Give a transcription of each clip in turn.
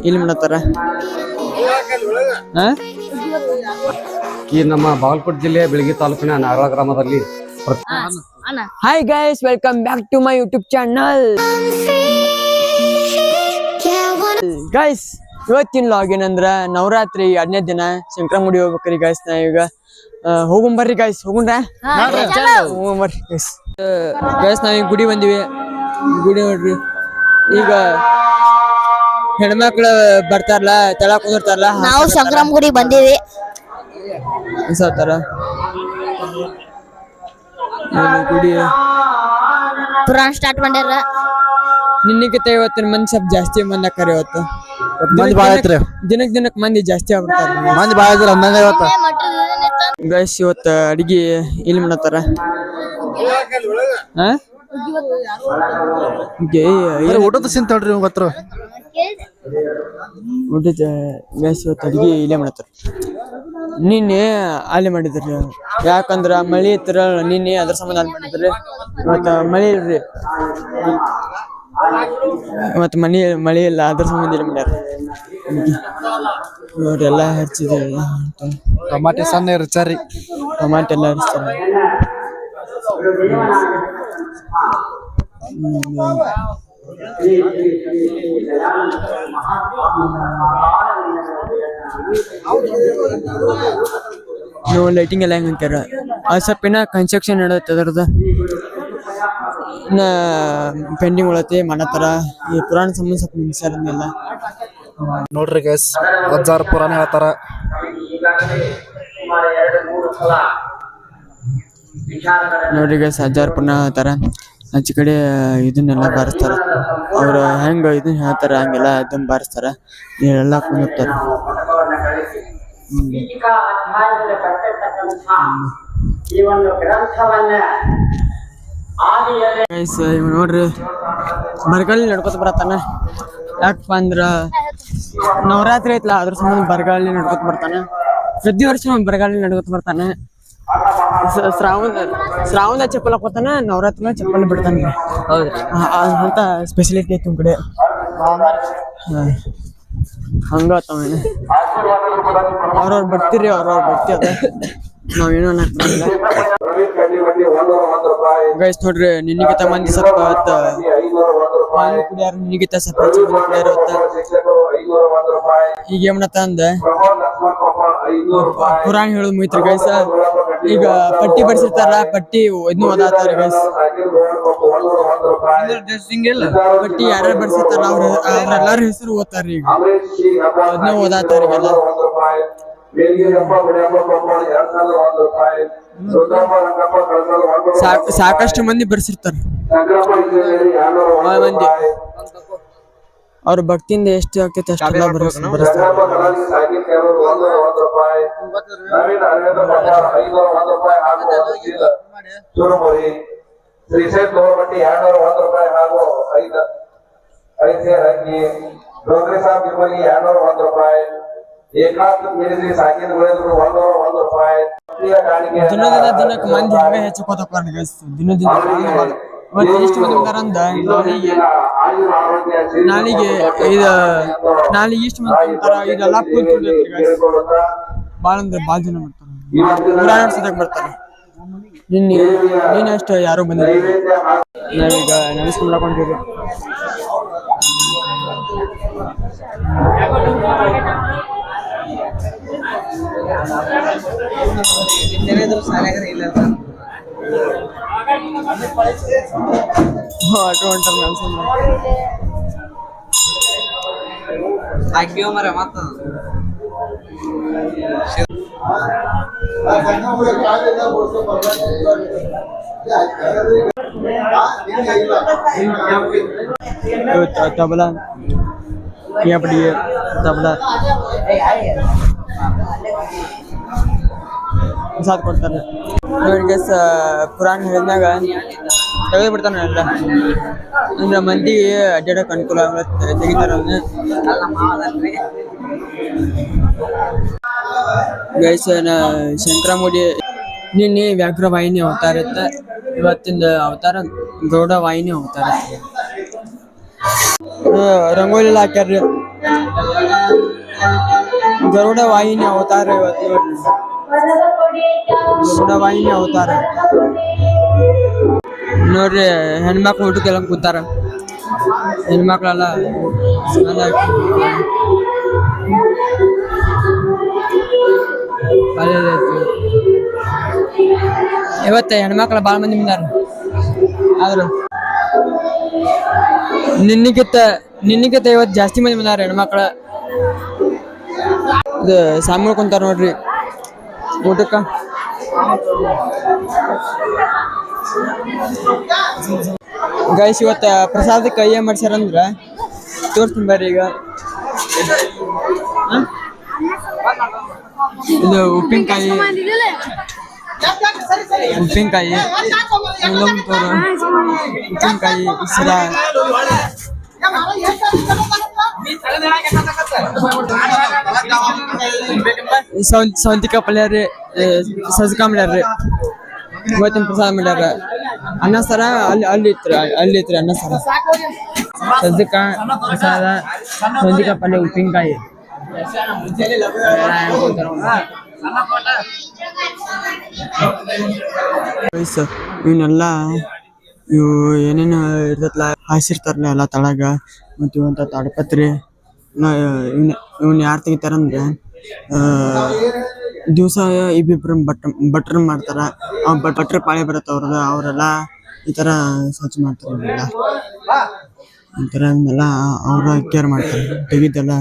ಇಲ್ಲಿ ಮಾಡತ್ತಾರ ಈ ನಮ್ಮ ಬಾಗಲಕೋಟೆ ಜಿಲ್ಲೆಯ ಬೆಳಗಿ ತಾಲೂಕಿನ ನಾಗರ ಗ್ರಾಮದಲ್ಲಿ hi guys, welcome back to my YouTube channel. Guys, ಇವತ್ತಿನ ಲಾಗ್ ಏನಂದ್ರ ನವರಾತ್ರಿ 2ನೇ ದಿನ ಸಂಕ್ರಮುಡಿ ಹೋಗ್ಬೇಕ್ರಿ ಗೈಸ್. ನಾ ಈಗ ಹೋಗುಂಬರ್ರಿ ಗೈಸ್, ಹೋಗುಣ್ರ ಹೋಗುಂಬರ್ರಿ ಗೈಸ್. ಗೈಸ್ ನಾವೀಗ ಗುಡಿ ಬಂದಿವಿ. ಗುಡಿ ನೋಡ್ರಿ, ಈಗ ಹೆಣ್ಮಕ್ಳು ಬರ್ತಾರಲ್ಲ, ತೆಳ ಕುಂದಿರ್ತಾರಲ್ಲ, ನಾವು ಸಂಕ್ರಮ ಗುಡಿ ಬಂದೀವಿ. ಅನ್ಸತ್ತಾರ ಗುಡಿ ಪುರಾಣ ಸ್ಟಾರ್ಟ್ ಮಾಡ್ಯಾರ. ನಿನ್ನಿಗಿಂತ ಇವತ್ತಿನ ಮಂದಿ ಸ್ವಲ್ಪ ಜಾಸ್ತಿ ಮಂದಿ ಆಕಾರ. ಇವತ್ತು ಮಂದಿ ಬಾಳ ಐತ್ರಿ, ದಿನಕ್ ಮಂದಿ ಜಾಸ್ತಿ ಆಗ್ಬಿಡ್ತಾರ. ಮಂದಿ ಬಾಳ ಐತ್ರಿ, ಅಂದಂಗ ಇವತ್ತ ಗೈಸ್ ಇವತ್ತು ಅಡಿಗೆ ಇಲ್ಲಿ ಮಾಡತ್ತಾರ. ಊಟದ ಸಿಂತಾಳ್ರಿ ಗೊತ್ತರ ಊಟದ ಗೈಸ್ ಇವತ್ತು ಅಡಿಗೆ ಇಲ್ಲೇ ಮಾಡತ್ತಾರ. ನಿನ್ನೆ ಅಲ್ಲಿ ಮಾಡಿದ್ರಿ, ಯಾಕಂದ್ರ ಮಳಿ ಇತ್ತರ. ನಿನ್ನೆ ಅದ್ರ ಸಂಬಂಧ ಅಲ್ಲಿ ಮಾಡಿದ್ರಿ. ಇವತ್ತು ಮಳಿ ಇಲ್ರಿ, ಇವತ್ತು ಮಳಿ ಇಲ್ಲ, ಅದ್ರ ಸಂಬಂಧ ಇಲ್ಲಿ ಮಾಡ್ಯಾರ. ಇವ್ರೆಲ್ಲ ಹಚ್ಚಿದ್ರಿ, ಟಮಾಟೆ ಸಣ್ಣ ಇರ್ಚಾರಿ, ಟಮಾಟೆ ಎಲ್ಲ ಹಚ್ತಾರೆ. ನೀವು ಲೈಟಿಂಗ್ ಎಲ್ಲ ಹೆಂಗ ಅಂತಾರ. ಅದು ಸ್ವಲ್ಪ ಇನ್ನ ಕನ್ಸ್ಟ್ರಕ್ಷನ್ ನಡೆಯುತ್ತೆ, ಅದ್ರದ್ದು ಇನ್ನ ಪೆಂಡಿಂಗ್ ಉಳತಿ ಮಾಡತ್ತಾರ. ಈ ಪುರಾಣ ಸಂಬಂಧ ಸ್ವಲ್ಪ ನಿಲ್ಸಾರಲ್ಲ ನೋಡ್ರಿ ಗೈಸ್, ಅಜ್ಜಾರ್ ಪುರಾಣ ಹೇಳ್ತಾರ. ನೋಡ್ರಿ ಗೈಸ್, ಅಜ್ಜಾರ್ ಪುರಾಣ ಹೇಳ್ತಾರ. ಆಚೆ ಕಡೆ ಇದನ್ನೆಲ್ಲ ಬಾರಿಸ್ತಾರ. ಅವ್ರು ಹೆಂಗ ಇದನ್ನ ಹೇಳ್ತಾರ ಹಂಗೆಲ್ಲ ಇದನ್ನ ಬಾರಿಸ್ತಾರ. ಎಲ್ಲ ಕುಂದಿರ್ತಾರ. ನೋಡ್ರಿ, ಬರಗಾಲಿ ನಡ್ಕೊತ ಬರತಾನ. ಯಾಕಪ್ಪ ಅಂದ್ರ ನವರಾತ್ರಿ ಐತ್ಲ, ಅದ್ರ ಸಂಬಂಧ ಬರಗಾಲಿ ನಡ್ಕೊತ ಬರ್ತಾನ. ಪ್ರತಿ ವರ್ಷ ಬರಗಾಲಿ ನಡ್ಕೊತ ಬರ್ತಾನ. ಶ್ರಾವಣ ಚಪ್ಪಲ್ ಹಾಕೋತಾನ, ನವರಾತ್ರಿ ಚಪ್ಪಲ್ ಬಿಡ್ತಾನ. ಅಂತ ಸ್ಪೆಷಲಿಟಿ ಐತಿ ಕಡೆ. ಹಂಗತ್ತವೇನ ಅವ್ರವ್ರ ಬರ್ತೀರಿ, ಅವ್ರವ್ರ ಬರ್ತಿ ಅದ, ನಾವೇನೋ ಅನ್ನಕ್ಕಿಲ್ಲ. ಗೈಸ್ ನೋಡ್ರಿ, ನಿನ್ನಿಗಿಂತ ಮಂದಿ ಸ್ವಲ್ಪ ಕುಡಿಯಾರ, ನಿನ್ನಿಗಿಂತ ಸ್ವಲ್ಪ ಹೆಚ್ಚು ಮಂದಿ ಕುಡಿಯಾರ. ಈಗ ಏಮನತ್ತ ಅಂದ ಪುರಾಣ ಹೇಳೋದು ಮುಗಿತ್ರಿ ಗೈಸ್. ಈಗ ಪಟ್ಟಿ ಬರ್ಸಿರ್ತಾರ, ಪಟ್ಟಿ ಇದನ್ನು ಓದಾತಾರ ಗೈಸ್. ಪಟ್ಟಿ ಯಾರ್ಯಾರು ಬರ್ಸಿರ್ತಾರ ಅವ್ರೆಲ್ಲಾರ ಹೆಸರು ಓದ್ತಾರ. ಈಗ ಅದನ್ನ ಓದಾತಾರ. ಈಗೆಲ್ಲ ಸಾಕಷ್ಟು ಮಂದಿ ಬರ್ಸಿರ್ತಾರ. ಮಂದಿ ಅವ್ರ ಭಕ್ತಿಯಿಂದ ಎಷ್ಟು ಆಗ್ತೈತೆ ಅಷ್ಟೆಲ್ಲ ಬರ್ಸ್ತಾರ. ದಿನಕ್ಕೆ ಮಂದಿ ಹಂಗ ಹೆಚ್ಚಕೋತ ದಿನ ಇವತ್ತು ಎಷ್ಟು ಮಂದಿ ಬಂದಾರ ಅಂದ ನಾಳಿಗೆ ಇಷ್ಟು ಮಂದಿ ಅಂತಾರ. ಇದೆಲ್ಲ ಬಾಳ ಅಂದ್ರೆ ಬಾಳ ಜನ ಬರ್ತಾರ. ಪುರಾಣ ಸದಕ್ ಬರ್ತಾರ. ನೀನ್ ಅಷ್ಟ ಯಾರು ಬಂದಿಲ್ಲ. ನಾವೀಗ ನೆನೆಸ್ಕೊಂಡ್ ಹಾಕೊಂಡಿರಿ. तबला यहाँ पर ये तबला ಸಾಥ್ ಕೊಡ್ತಾರೆ. ಇವರಿಗೆ ಪುರಾಣ ಹೇಳಿದಾಗ ತೆಗೆದು ಬಿಡ್ತಾನೆ ಎಲ್ಲ. ಅಂದ್ರೆ ಮಂದಿಗೆ ಅಡ್ಡಾಡಕ್ಕೆ ಅನುಕೂಲ ತೆಗಿತಾರ. ಗೈಸ್ ಸಂಕ್ರಮುಡಿ ನಿನ್ನೆ ವ್ಯಾಘ್ರ ವಾಹಿನಿ ಅವತಾರ ಇತ್ತ. ಇವತ್ತಿಂದ ಅವತಾರ ಗೌಡ ವಾಹಿನಿ ಅವತಾರ. ರಂಗೋಲಿ ಎಲ್ಲ ಹಾಕ್ಯಾರ್ರಿ. ಗರುಡ ವಾಹಿನಿ ಅವತಾರ ಇವತ್ತು ನೋಡ್ರಿ. ಗರುಡ ವಾಹಿನಿ ಅವತಾರ ನೋಡ್ರಿ. ಹೆಣ್ಮಕ್ಳು ಊಟಕ್ಕೆಲ್ಲ ಕೂತಾರ. ಹೆಣ್ಮಕ್ಳೆಲ್ಲ ಇವತ್ತ ಹೆಣ್ಮಕ್ಳ ಬಾಳ ಮಂದಿ ಬಂದಾರ. ಆದ್ರು ನಿನ್ನಿಗಿಂತ ಇವತ್ತು ಜಾಸ್ತಿ ಮಂದಿ ಬಂದಾರ ಹೆಣ್ಮಕ್ಳ. ಇದು ಸಾಮೂಲ್ ಕುಂತಾರ ನೋಡ್ರಿ ಊಟಕ್ಕ. ಗೈಸ್ ಇವತ್ತ ಪ್ರಸಾದಕ್ಕೆ ಏನ್ ಮಾಡ್ಸ್ಯಾರಂದ್ರ ತೋರ್ಸ್ತೀನಿ ಬರ್ರಿ. ಈಗ ಇದು ಉಪ್ಪಿನಕಾಯಿ ಉಪ್ಪಿನಕಾಯಿ ಇಸರ ಸೌಂತಿಕಾಯಿ ಪಲ್ಯ ರೀ, ಸಜ್ಜಕ ಮಾಡ್ಯಾರ ರೀ. ಇವತ್ತಿನ ಪ್ರಸಾದ ಮಾಡ್ಯಾರ. ಅನ್ನ ಸಾರ ಅಲ್ಲಿ ಇತ್ರಿ ಅನ್ನ ಸಾರ, ಸಜ್ಜಕ ಪ್ರಸಾದ, ಸೌಂತಿಕಾಯಿ ಪಲ್ಯ, ಉಪ್ಪಿನಕಾಯಿ. ಇವನ್ನೆಲ್ಲ ಇವು ಏನೇನು ಇರ್ತೈತಲ್ಲ ಹಾಸಿರ್ತಾರಲ್ಲ ಎಲ್ಲ ತಳಗ. ಮತ್ತು ಇವಂತ ತಾಡಪತ್ರಿ ಇವನ್ ಯಾರು ತೆಗಿತಾರಂದ್ರೆ ದಿವಸ ಇಬ್ಬಿಬ್ರು ಭಟ್ರು ಮಾಡ್ತಾರ. ಭಟ್ರ ಪಾಳಿ ಬರತ್ತ ಅವ್ರದ. ಅವರೆಲ್ಲ ಈ ತರ ಸ್ವಚ್ಛ ಮಾಡ್ತಾರ. ಈ ತರ ಇವನ್ನೆಲ್ಲ ಅವ್ರ ಕೇರ್ ಮಾಡ್ತಾರೆ. ತೆಗಿದ್ದೆಲ್ಲ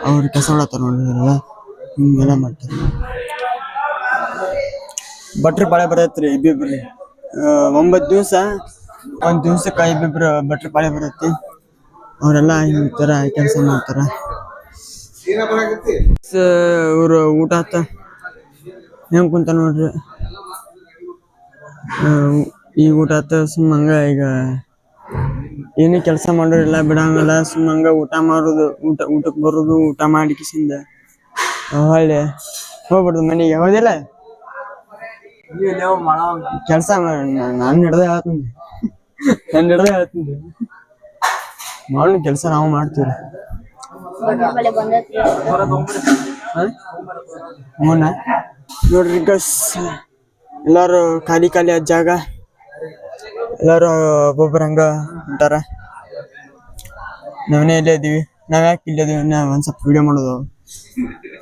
ಅವ್ರ ಕೆಲಸ ಮಾಡತ್ತಾರ ನೋಡ್ರಿ. ಹಿಂಗೆಲ್ಲ ಮಾಡ್ತಾರೆ. ಭಟ್ರ ಪಾಳೆ ಬರತ್ರಿ ಇಬ್ಬಿಬ್ರಿ. 9 ದಿವಸ, ಒಂದ್ ದಿವ್ಸಕ್ಕೆ ಇಬ್ಬಿಬ್ರು ಭಟ್ರ ಪಾಳೆ ಬರತ್ತಿ. ಅವರೆಲ್ಲ ಈ ತರ ಕೆಲಸ ಮಾಡ್ತಾರ. ಇವ್ರು ಊಟ ಆತ ಹೆಂಗ್ ಕುಂತ ನೋಡ್ರಿ. ಈಗ ಊಟ ಆತ. ಸುಮ್ಮಂಗ ಈಗ ಏನೇ ಕೆಲಸ ಮಾಡೋರಿಲ್ಲ, ಬಿಡಂಗಲ್ಲ. ಸುಮ್ಮಂಗ ಊಟ ಮಾಡೋದು, ಊಟಕ್ಕೆ ಬರೋದು, ಊಟ ಮಾಡಿ ಕಿಸಿಂದ ಹೊಳ್ಳಿ ಹೋಗ್ಬಿಡುದು ಮನೆಗೆ. ಹೌದಿಲ್ಲ? ಕೆಲಸ ನಾನು ಹಿಡ್ದೆ ಹೇಳ್ತೀನಿ ಮಾಡೋಣ ಕೆಲಸ ನಾವು ಮಾಡ್ತೀವಿ. ನೋಡ್ರಿ ಗಸ್ ಎಲ್ಲಾರು ಖಾಲಿ ಆದ ಜಾಗ. ಎಲ್ಲಾರು ಒಬ್ಬೊಬ್ಬರ ಹಂಗ ಹೊಂಟಾರ. ನಾವೇ ಇಲ್ಲೇ ಇದೀವಿ. ನಾವ್ ಯಾಕೆ ಇಲ್ಲೇ ಇದೀವಿ? ಒಂದ್ ಸ್ವಲ್ಪ ವಿಡಿಯೋ ಮಾಡೋದು.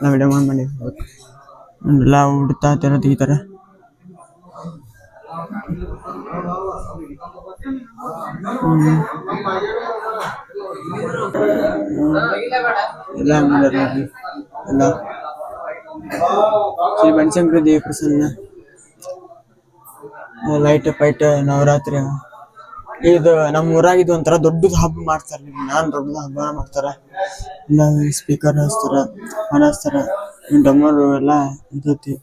ನಾವು ವಿಡಿಯೋ ಮಾಡಿ ಎಲ್ಲ ಉಡ್ತಾ ತೆಗಿತಾರ. ಎಲ್ಲ ನೋಡ್ರಿ. ಎಲ್ಲ ಶ್ರೀ ಬನಶಂಕರಿ ದೇವಿ ಪ್ರಸನ್ನ. ಲೈಟ್ ಪೈಟ್ ನವರಾತ್ರಿ. ಇದು ನಮ್ಮ ಊರಾಗ ಇದು ಒಂಥರ ದೊಡ್ಡದು ಹಬ್ಬ ಮಾಡ್ತಾರ. ದೊಡ್ಡದು ಹಬ್ಬ ಮಾಡ್ತಾರ. ಎಲ್ಲ ಸ್ಪೀಕರ್ ಹಚ್ತಾರ, ಹಾಡ್ ಹಚ್ತಾರ, ಡಮರು ಎಲ್ಲ ಇರ್ತೈತಿ.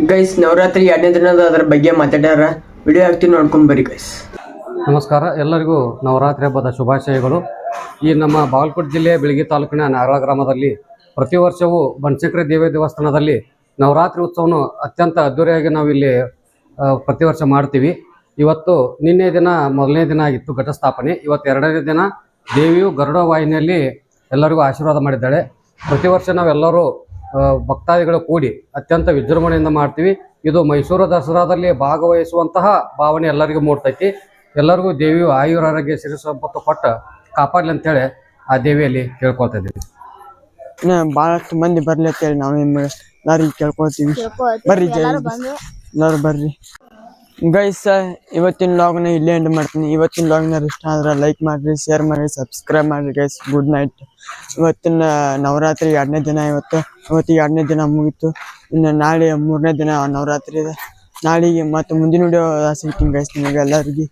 ಗೈಸ್ ನವರಾತ್ರಿ 2ನೇ ದಿನದ ಅದ್ರ ಬಗ್ಗೆ ಮಾತಾಡ್ಯಾರ. ವಿಡಿಯೋ ಹಾಕ್ತೀನಿ ನೋಡ್ಕೊಂಡ್ ಬರ್ರಿ ಗೈಸ್. ನಮಸ್ಕಾರ, ಎಲ್ಲರಿಗೂ ನವರಾತ್ರಿ ಹಬ್ಬದ ಶುಭಾಶಯಗಳು. ಈ ನಮ್ಮ ಬಾಗಲಕೋಟೆ ಜಿಲ್ಲೆಯ ಬೆಳಗಿ ತಾಲೂಕಿನ ನಾಗರ ಗ್ರಾಮದಲ್ಲಿ ಪ್ರತಿ ವರ್ಷವೂ ಬನಶಂಕರಿ ದೇವಿ ದೇವಸ್ಥಾನದಲ್ಲಿ ನವರಾತ್ರಿ ಉತ್ಸವವನ್ನು ಅತ್ಯಂತ ಅದ್ದೂರಿಯಾಗಿ ನಾವು ಇಲ್ಲಿ ಪ್ರತಿ ವರ್ಷ ಮಾಡ್ತೀವಿ. ಇವತ್ತು ನಿನ್ನೆ ದಿನ 1ನೇ ದಿನ ಆಗಿತ್ತು ಘಟಸ್ಥಾಪನೆ. ಇವತ್ತು 2ನೇ ದಿನ ದೇವಿಯು ಗರುಡ ವಾಹಿನಿಯಲ್ಲಿ ಎಲ್ಲರಿಗೂ ಆಶೀರ್ವಾದ ಮಾಡಿದ್ದಾಳೆ. ಪ್ರತಿ ವರ್ಷ ನಾವೆಲ್ಲರೂ ಭಕ್ತಾದಿಗಳು ಕೂಡಿ ಅತ್ಯಂತ ವಿಜೃಂಭಣೆಯಿಂದ ಮಾಡ್ತೀವಿ. ಇದು ಮೈಸೂರು ದಸರಾದಲ್ಲಿ ಭಾಗವಹಿಸುವಂತಹ ಭಾವನೆ ಎಲ್ಲರಿಗೂ ಮೂಡ್ತೈತಿ. ಎಲ್ಲರಿಗೂ ದೇವಿಯು ಆಯುರ ಆರೋಗ್ಯ ಸಿರಿ ಸಂಪತ್ತು ಕೊಟ್ಟು ಕಾಪಾಡಲಿ ಅಂತೇಳಿ ಆ ದೇವಿಯಲ್ಲಿ ಕೇಳ್ಕೊಳ್ತಾ ಇದ್ದೀವಿ. ಬಹಳಷ್ಟು ಮಂದಿ ಬರ್ಲಿ ಅಂತೇಳಿ ನಾವೇನು ಕೇಳ್ಕೊಳ್ತೀವಿ. ಬರ್ರಿ ಎಲ್ಲರೂ ಬರ್ರಿ ಗೈಸ್. ಇವತ್ತಿನ ಲಾಗ್ನ ಇಲ್ಲೇ ಎಂಡ್ ಮಾಡ್ತೀನಿ. ಇವತ್ತಿನ ಲಾಗ್ನ ಇಷ್ಟ ಆದ್ರೆ ಲೈಕ್ ಮಾಡ್ರಿ, ಶೇರ್ ಮಾಡ್ರಿ, ಸಬ್ಸ್ಕ್ರೈಬ್ ಮಾಡ್ರಿ ಗೈಸ್. Good night. ಇವತ್ತಿನ ನವರಾತ್ರಿ 2ನೇ ದಿನ. ಇವತ್ತಿಗೆ 2ನೇ ದಿನ ಮುಗೀತು. ಇನ್ನು ನಾಳೆ 3ನೇ ದಿನ ನವರಾತ್ರಿ ಇದೆ. ನಾಳೆಗೆ ಮತ್ತೆ ಮುಂದಿನ ವಿಡಿಯೋ ಸಿಗ್ತೀನಿ ಗೈಸ್ ನಿಮಗೆ ಎಲ್ಲರಿಗೆ.